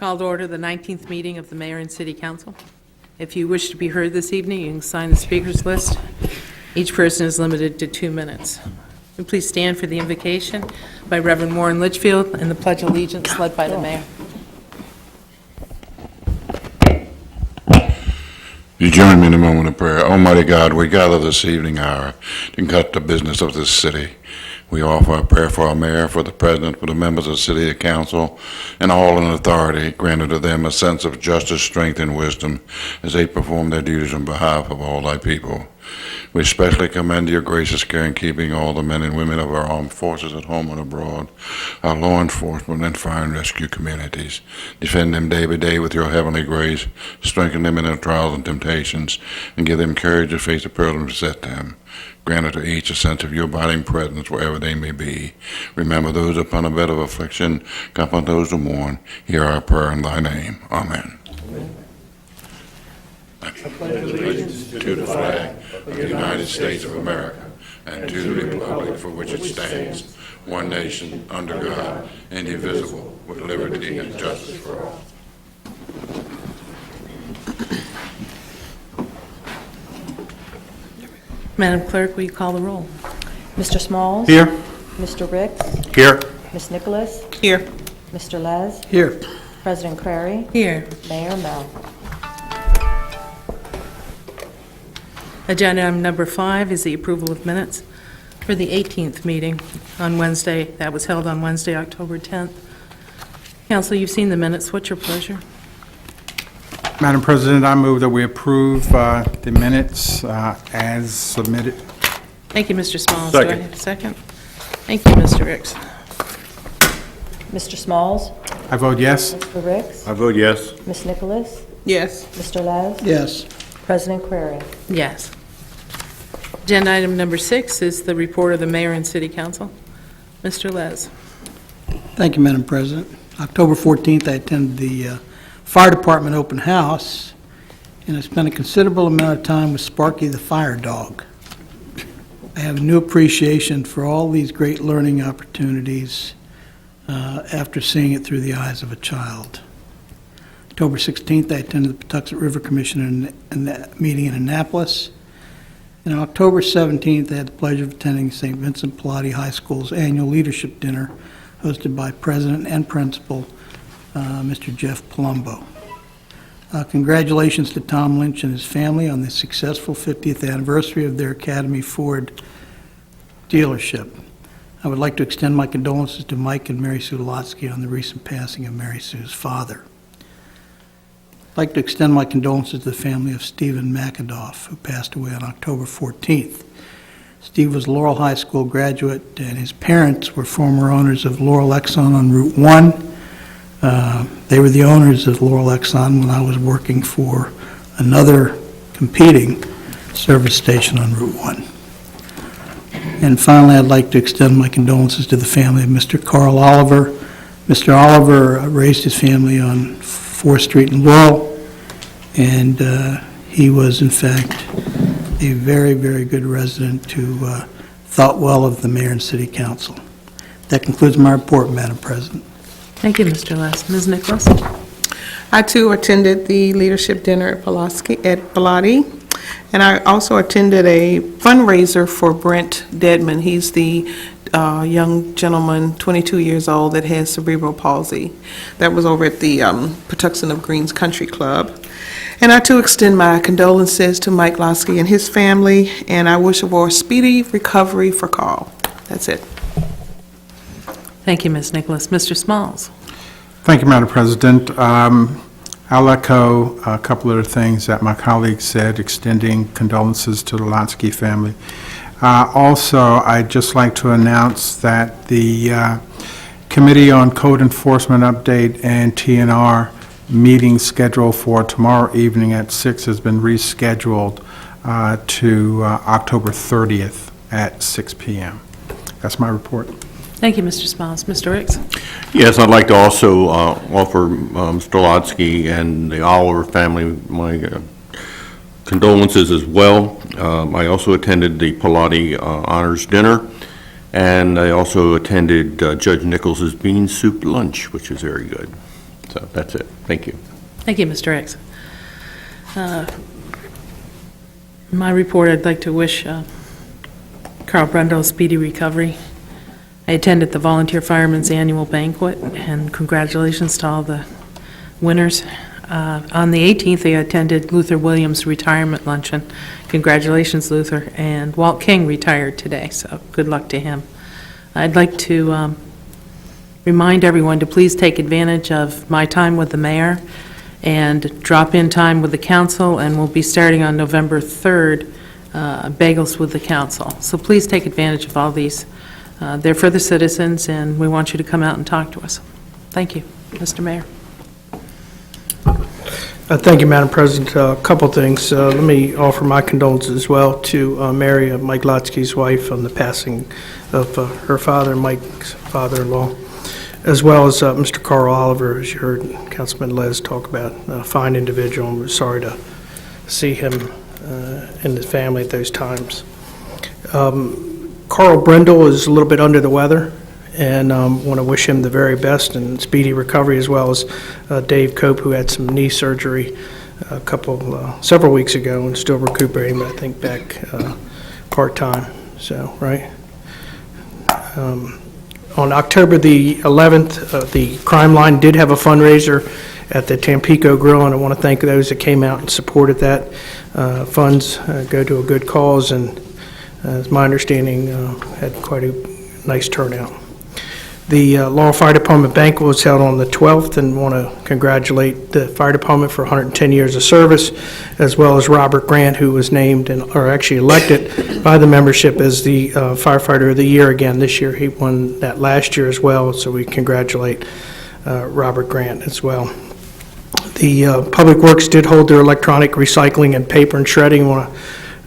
Call to order the 19th meeting of the Mayor and City Council. If you wish to be heard this evening, you can sign the speakers list. Each person is limited to 2 minutes. And please stand for the invocation by Reverend Warren Litchfield and the Pledge of Allegiance led by the Mayor. You join me in a moment of prayer. Almighty God, we gather this evening hour to conduct the business of this city. We offer a prayer for our mayor, for the president, for the members of the city council, and all in authority, granted to them a sense of justice, strength, and wisdom as they perform their duties on behalf of all thy people. We especially commend your gracious care in keeping all the men and women of our armed forces at home and abroad, our law enforcement and fire and rescue communities. Defend them day by day with your heavenly grace, strengthen them in their trials and temptations, and give them courage to face the problems beset them. Grant to each a sense of your abiding presence wherever they may be. Remember those upon a bed of affliction, comfort those who mourn. Hear our prayer in thy name. Amen. I pledge allegiance to the flag of the United States of America and to the republic for which it stands, one nation, under God, indivisible, with liberty and justice for all. Madam Clerk, will you call the roll? Mr. Smalls? Here. Mr. Ricks? Here. Ms. Nicholas? Here. Mr. Les? Here. President Crary? Here. Mayor Mel? Agenda item number 5 is the approval of minutes for the 18th meeting on Wednesday. That was held on Wednesday, October 10th. Council, you've seen the minutes. What's your pleasure? Madam President, I move that we approve the minutes as submitted. Thank you, Mr. Smalls. Second. Do I have a second? Thank you, Mr. Ricks. Mr. Smalls? I vote yes. Mr. Ricks? I vote yes. Ms. Nicholas? Yes. Mr. Les? Yes. President Crary? Yes. Agenda item number 6 is the report of the Mayor and City Council. Mr. Les. Thank you, Madam President. October 14th, I attended the Fire Department open house, and I spent a considerable amount of time with Sparky the fire dog. I have a new appreciation for all these great learning opportunities after seeing it through the eyes of a child. October 16th, I attended the Patuxent River Commission meeting in Annapolis. And on October 17th, I had the pleasure of attending St. Vincent Pallotti High School's annual leadership dinner hosted by President and Principal Mr. Jeff Palumbo. Congratulations to Tom Lynch and his family on the successful 50th anniversary of their Academy Ford dealership. I would like to extend my condolences to Mike and Mary Sue Lotsky on the recent passing of Mary Sue's father. I'd like to extend my condolences to the family of Stephen McAdoff, who passed away on October 14th. Steve was a Laurel High School graduate, and his parents were former owners of Laurel Exxon on Route 1. They were the owners of Laurel Exxon when I was working for another competing service station on Route 1. And finally, I'd like to extend my condolences to the family of Mr. Carl Oliver. Mr. Oliver raised his family on 4th Street in Laurel, and he was, in fact, a very, very good resident who thought well of the Mayor and City Council. That concludes my report, Madam President. Thank you, Mr. Les. Ms. Nicholas. I, too, attended the leadership dinner at Pallotti, and I also attended a fundraiser for Brent Dedman. He's the young gentleman, 22 years old, that has cerebral palsy. That was over at the Patuxent of Greens Country Club. And I, too, extend my condolences to Mike Lotsky and his family, and I wish for a speedy recovery for Carl. That's it. Thank you, Ms. Nicholas. Mr. Smalls. Thank you, Madam President. I'll echo a couple of the things that my colleagues said, extending condolences to the Lotsky family. Also, I'd just like to announce that the Committee on Code Enforcement Update and TNR meeting scheduled for tomorrow evening at 6 has been rescheduled to October 30th at 6 p.m. That's my report. Thank you, Mr. Smalls. Mr. Ricks. Yes, I'd like to also offer Mr. Lotsky and the Oliver family my condolences as well. I also attended the Pallotti Honors Dinner, and I also attended Judge Nichols's bean soup lunch, which is very good. So that's it. Thank you. Thank you, Mr. X. In my report, I'd like to wish Carl Brundle a speedy recovery. I attended the Volunteer Firemen's Annual Banquet, and congratulations to all the winners. On the 18th, I attended Luther Williams' retirement luncheon. Congratulations, Luther. And Walt King retired today, so good luck to him. I'd like to remind everyone to please take advantage of my time with the mayor and drop-in time with the council, and we'll be starting on November 3rd, Bagels with the Council. So please take advantage of all these. They're for the citizens, and we want you to come out and talk to us. Thank you, Mr. Mayor. Thank you, Madam President. A couple things. Let me offer my condolences as well to Mary, Mike Lotsky's wife, on the passing of her father, Mike's father-in-law, as well as Mr. Carl Oliver, as you heard Councilman Les talk about, a fine individual, and we're sorry to see him and his family at those times. Carl Brendel is a little bit under the weather, and want to wish him the very best and speedy recovery, as well as Dave Cope, who had some knee surgery several weeks ago and still recuperating, but I think back part-time, so, right? On October the 11th, the Crime Line did have a fundraiser at the Tampico Grill, and I want to thank those that came out and supported that. Funds go to a good cause, and as my understanding, had quite a nice turnout. The Laurel Fire Department banquet was held on the 12th, and want to congratulate the fire department for 110 years of service, as well as Robert Grant, who was named or actually elected by the membership as the firefighter of the year again this year. He won that last year as well, so we congratulate Robert Grant as well. The Public Works did hold their electronic recycling and paper and shredding. I want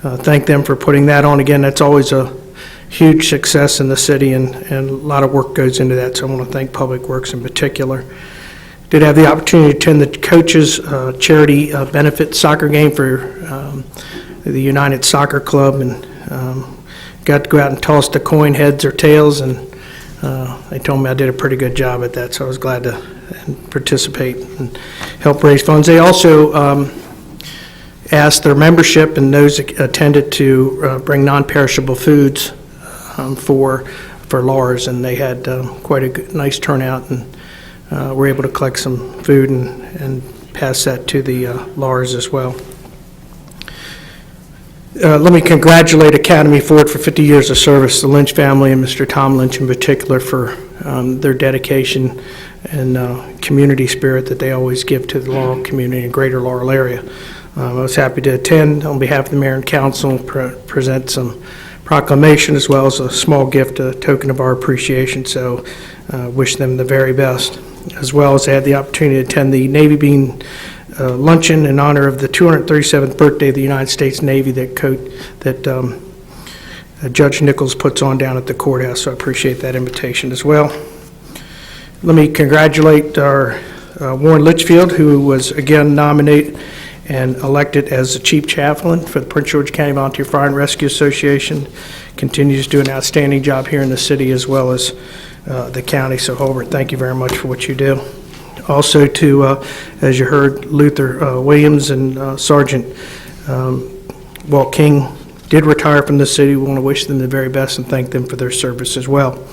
to thank them for putting that on. Again, that's always a huge success in the city, and a lot of work goes into that, so I want to thank Public Works in particular. Did have the opportunity to attend the coaches' charity benefit soccer game for the United Soccer Club, and got to go out and toss the coin, heads or tails, and they told me I did a pretty good job at that, so I was glad to participate and help raise funds. They also asked their membership and those that attended to bring non-perishable foods for Laura's, and they had quite a nice turnout, and were able to collect some food and pass that to the Laura's as well. Let me congratulate Academy Ford for 50 years of service, the Lynch family and Mr. Tom Lynch in particular, for their dedication and community spirit that they always give to the Laurel community and greater Laurel area. I was happy to attend on behalf of the mayor and council, present some proclamation as well as a small gift, a token of our appreciation, so wish them the very best. As well as I had the opportunity to attend the Navy Bean luncheon in honor of the 237th birthday of the United States Navy that Judge Nichols puts on down at the courthouse, so I appreciate that invitation as well. Let me congratulate our Warren Litchfield, who was again nominated and elected as the Chief Chaplain for the Prince George County Volunteer Fire and Rescue Association. Continues to do an outstanding job here in the city as well as the county. So, Holbert, thank you very much for what you do. Also to, as you heard, Luther Williams and Sergeant Walt King did retire from the city. We want to wish them the very best and thank them for their service as well.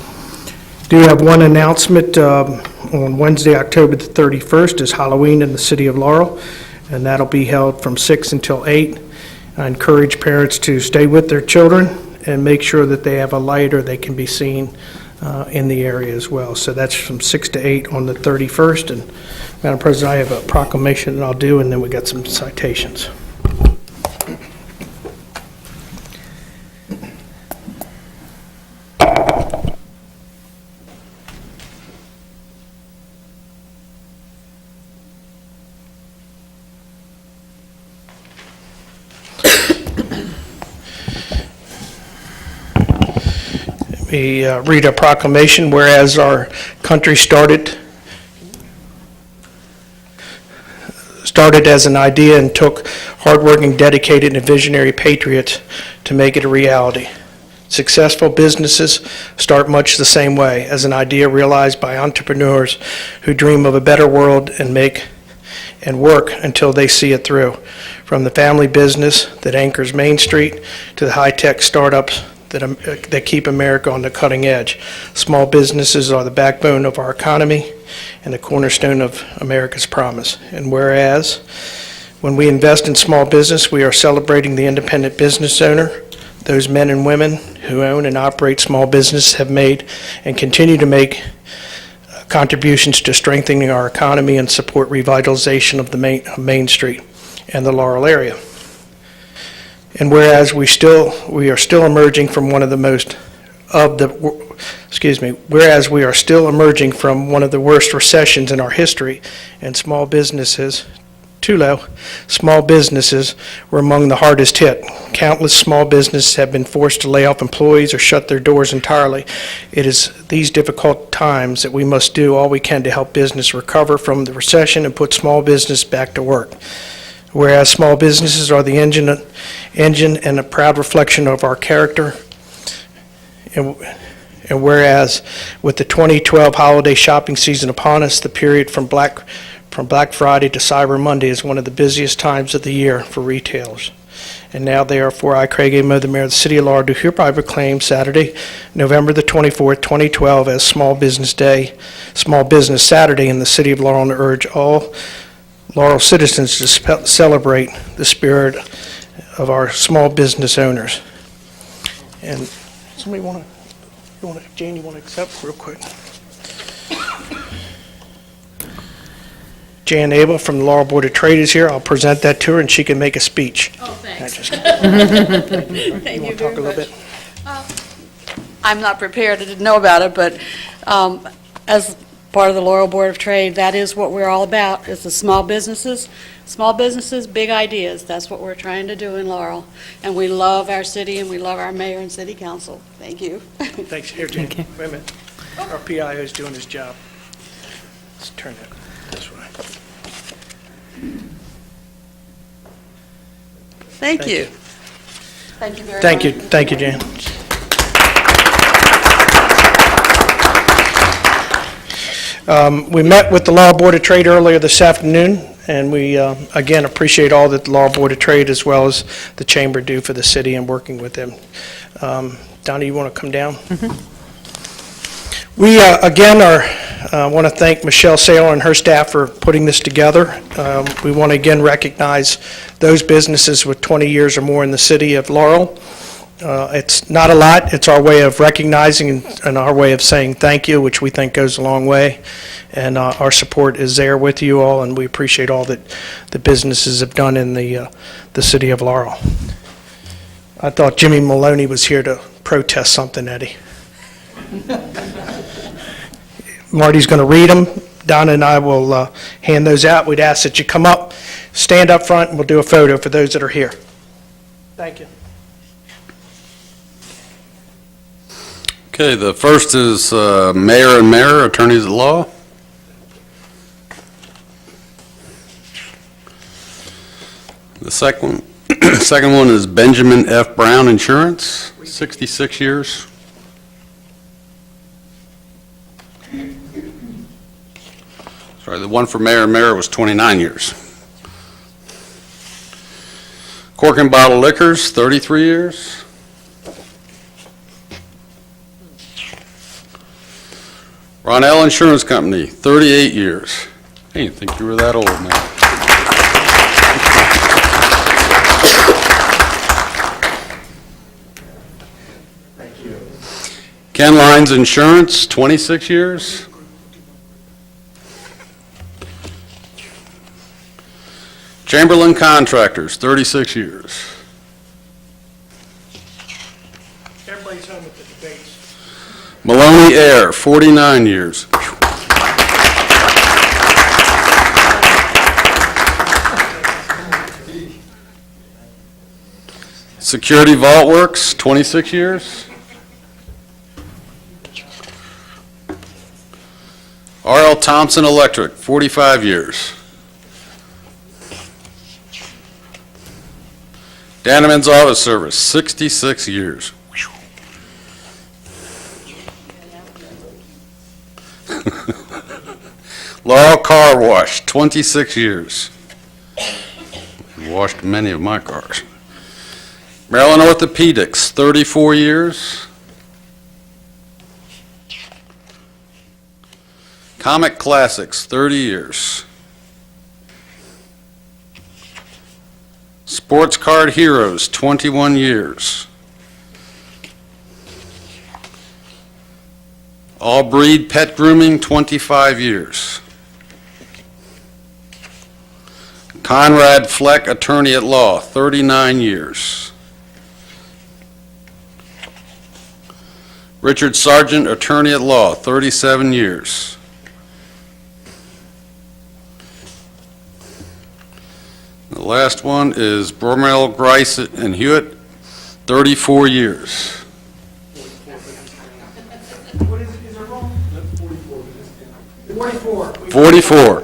Do have one announcement. On Wednesday, October the 31st is Halloween in the city of Laurel, and that'll be held from 6 until 8. I encourage parents to stay with their children and make sure that they have a light or they can be seen in the area as well. So that's from 6 to 8 on the 31st. And Madam President, I have a proclamation that I'll do, and then we got some citations. We read a proclamation, whereas our country started as an idea and took hardworking, dedicated, and visionary patriots to make it a reality. Successful businesses start much the same way, as an idea realized by entrepreneurs who dream of a better world and work until they see it through. From the family business that anchors Main Street to the high-tech startups that keep America on the cutting edge. Small businesses are the backbone of our economy and the cornerstone of America's promise. And whereas, when we invest in small business, we are celebrating the independent business owner. Those men and women who own and operate small business have made and continue to make contributions to strengthening our economy and support revitalization of the Main Street and the Laurel area. And whereas we are still emerging from one of the worst recessions in our history, and small businesses were among the hardest hit. Countless small businesses have been forced to lay off employees or shut their doors entirely. It is these difficult times that we must do all we can to help business recover from the recession and put small business back to work. Whereas small businesses are the engine and a proud reflection of our character, and whereas with the 2012 holiday shopping season upon us, the period from Black Friday to Cyber Monday is one of the busiest times of the year for retailers. And now, therefore, I, Craig A. Moe, the Mayor of the City of Laurel, do hereby proclaim Saturday, November the 24th, 2012, as Small Business Saturday in the City of Laurel, and urge all Laurel citizens to celebrate the spirit of our small business owners. And somebody Jane, you want to accept real quick? Jan Abel from the Laurel Board of Trade is here. I'll present that to her, and she can make a speech. Oh, thanks. Thank Thank you you talk a very little much. bit? I'm not prepared, I didn't know about it, but as part of the Laurel Board of Trade, that is what we're all about, is the small businesses. Small businesses, big ideas. That's what we're trying to do in Laurel. And we love our city, and we love our mayor and city council. Thank you. Thanks. Here, Jan. Okay. Wait a minute. Our PIO is doing his job. Let's turn that this way. Thank Thank you. you. Thank you very much. Thank you. Thank you, Jan. We met with the Laurel Board of Trade earlier this afternoon, and we, again, appreciate all that the Laurel Board of Trade as well as the Chamber do for the city and working with them. Donna, you want to come down? We, again, want to thank Michelle Saylor and her staff for putting this together. We want to, again, recognize those businesses with 20 years or more in the city of Laurel. It's not a lot. It's our way of recognizing and our way of saying thank you, which we think goes a long way. And our support is there with you all, and we appreciate all that the businesses have done in the city of Laurel. I thought Jimmy Maloney was here to protest something, Eddie. Marty's going to read them. Donna and I will hand those out. We'd ask that you come up, stand up front, and we'll do a photo for those that are here. Thank you. Okay, the first is Mayor and Mayor, Attorneys at Law. The second one is Benjamin F. Brown Insurance, 66 years. Sorry, the one for Mayor and Mayor was 29 years. Cork and Bottle Liquors, 33 years. Ronell Insurance Company, 38 years. I didn't think you were that old, man. Thank you. Ken Lines Insurance, 26 years. Chamberlain Contractors, 36 years. Everybody's home with the debates. Maloney Air, 49 years. Security Vault Works, 26 years. R.L. Thompson Electric, 45 years. Danneman's Office Service, 66 years. Laurel Car Wash, 26 years. Washed many of my cars. Maryland Orthopedics, 34 years. Comic Classics, 30 years. Sports Card Heroes, 21 years. All Breed Pet Grooming, 25 years. Conrad Fleck, Attorney at Law, 39 years. Richard Sargent, Attorney at Law, 37 years. The last one is Bromell, Grice, and Hewitt, 34 years. What is it wrong? 44. 44.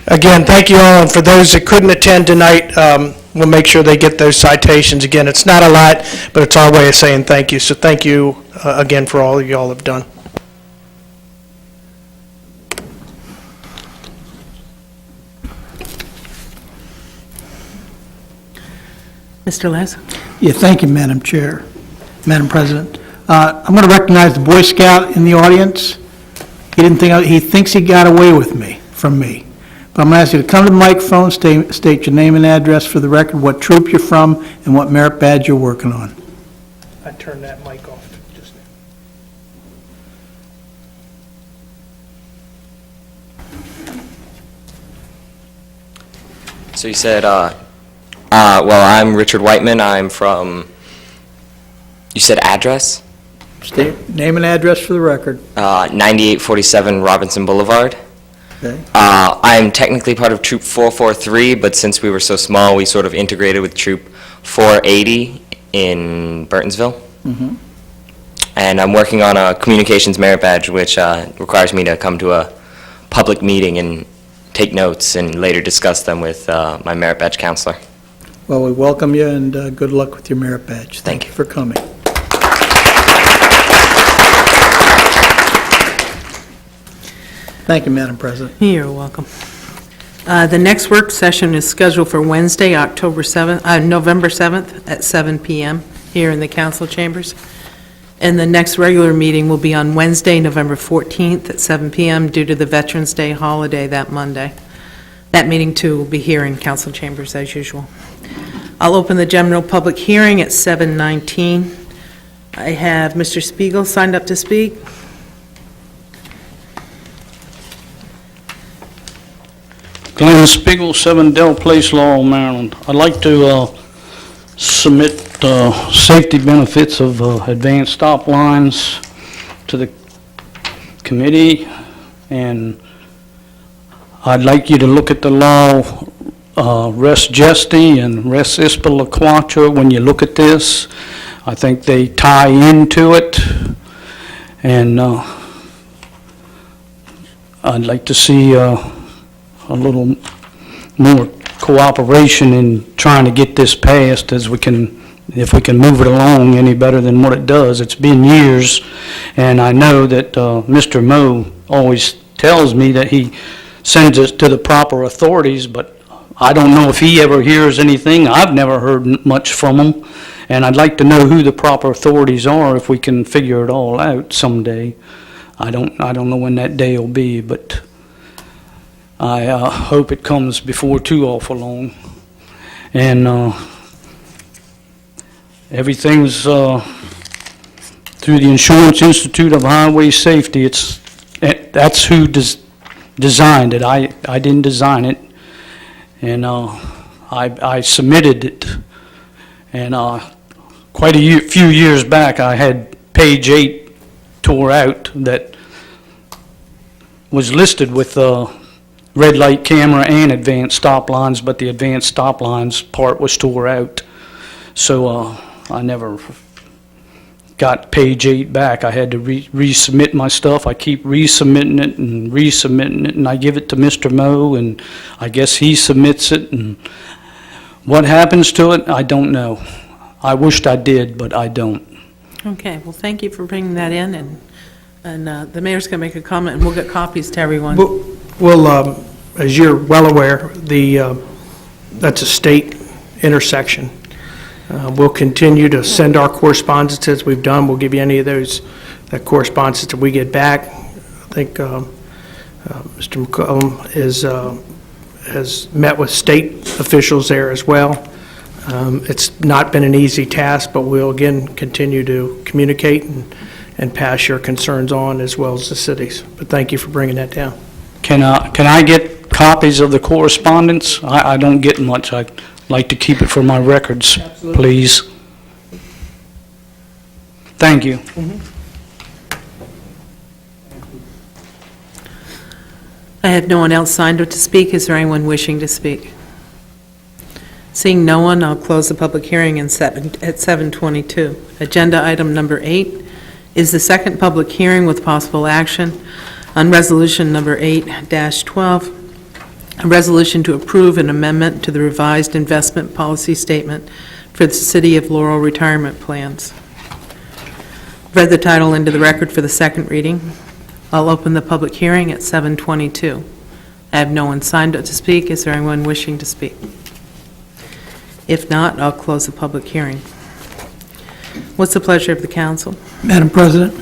Again, thank you all, and for those that couldn't attend tonight, we'll make sure they get those citations. Again, it's not a lot, but it's our way of saying thank you, so thank you again for all you all have done. Mr. Les? Yeah, thank you, Madam Chair, Madam President. I'm going to recognize the Boy Scout in the audience. He thinks he got away with me, from me. But I'm going to ask you to come to the microphone, state your name and address for the record, what troop you're from, and what merit badge you're working on. I turned that mic off just now. So you said, well, I'm Richard Whiteman. I'm from, you said address? State name and address for the record. 9847 Robinson Boulevard. Okay. I'm technically part of Troop 443, but since we were so small, we sort of integrated with Troop 480 in Burtonsville. Mm-hmm. And I'm working on a communications merit badge, which requires me to come to a public meeting and take notes and later discuss them with my merit badge counselor. Well, we welcome you, and good luck with your merit badge. Thank you. For coming. Thank you, Madam President. You're welcome. The next work session is scheduled for Wednesday, November 7th at 7 p.m. here in the council chambers. And the next regular meeting will be on Wednesday, November 14th at 7 p.m. due to the Veterans Day holiday that Monday. That meeting, too, will be here in council chambers as usual. I'll open the general public hearing at 7:19. I have Mr. Spiegel signed up to speak. Glenn Spiegel, 7 Dell Place, Laurel, Maryland. I'd like to submit safety benefits of advanced stop lines to the committee, and I'd like you to look at the law res gesti and res ispa laquatra when you look at this. I think they tie into it, and I'd like to see a little more cooperation in trying to get this passed if we can move it along any better than what it does. It's been years, and I know that Mr. Moe always tells me that he sends it to the proper authorities, but I don't know if he ever hears anything. I've never heard much from him, and I'd like to know who the proper authorities are if we can figure it all out someday. I don't know when that day will be, but I hope it comes before too awful long. And everything's through the Insurance Institute of Highway Safety. That's who designed it. I didn't design it, and I submitted it. And quite a few years back, I had page 8 tore out that was listed with red light camera and advanced stop lines, but the advanced stop lines part was tore out. So I never got page 8 back. I had to resubmit my stuff. I keep resubmitting it, and I give it to Mr. Moe, and I guess he submits it, and what happens to it, I don't know. I wished I did, but I don't. Okay, well, thank you for bringing that in, and the mayor's going to make a comment, and we'll get copies to everyone. Well, as you're well aware, that's a state intersection. We'll continue to send our correspondence as we've done. We'll give you any of that correspondence that we get back. I think Mr. McCollum has met with state officials there as well. It's not been an easy task, but we'll again continue to communicate and pass your concerns on as well as the cities. But thank you for bringing that down. Can I get copies of the correspondence? I don't get much. I'd like to keep it for my records, please. Thank you. I have no one else signed up to speak. Is there anyone wishing to speak? Seeing no one, I'll close the public hearing at 7:22. Agenda item number 8 is the second public hearing with possible action on resolution number 8-12, a resolution to approve an amendment to the revised investment policy statement for the City of Laurel retirement plans. Read the title into the record for the second reading. I'll open the public hearing at 7:22. I have no one signed up to speak. Is there anyone wishing to speak? If not, I'll close the public hearing. What's the pleasure of the council? Madam President,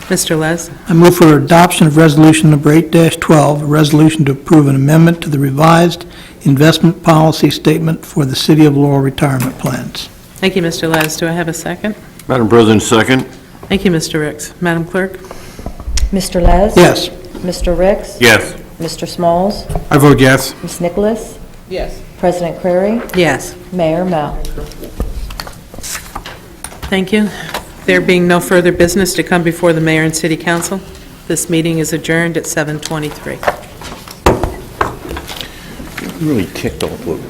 Mr. Les? I move for adoption of resolution number 8-12, a resolution to approve an amendment to the revised investment policy statement for the City of Laurel retirement plans. Thank you, Mr. Les. Do I have a second? Madam President, second. Thank you, Mr. Ricks. Madam Clerk? Mr. Les? Yes. Mr. Ricks? Yes. Mr. Smalls? I vote yes. Ms. Nicholas? Yes. President Query? Yes. Mayor Mel? Thank you. There being no further business to come before the mayor and city council, this meeting is adjourned at 7:23. Really ticked off with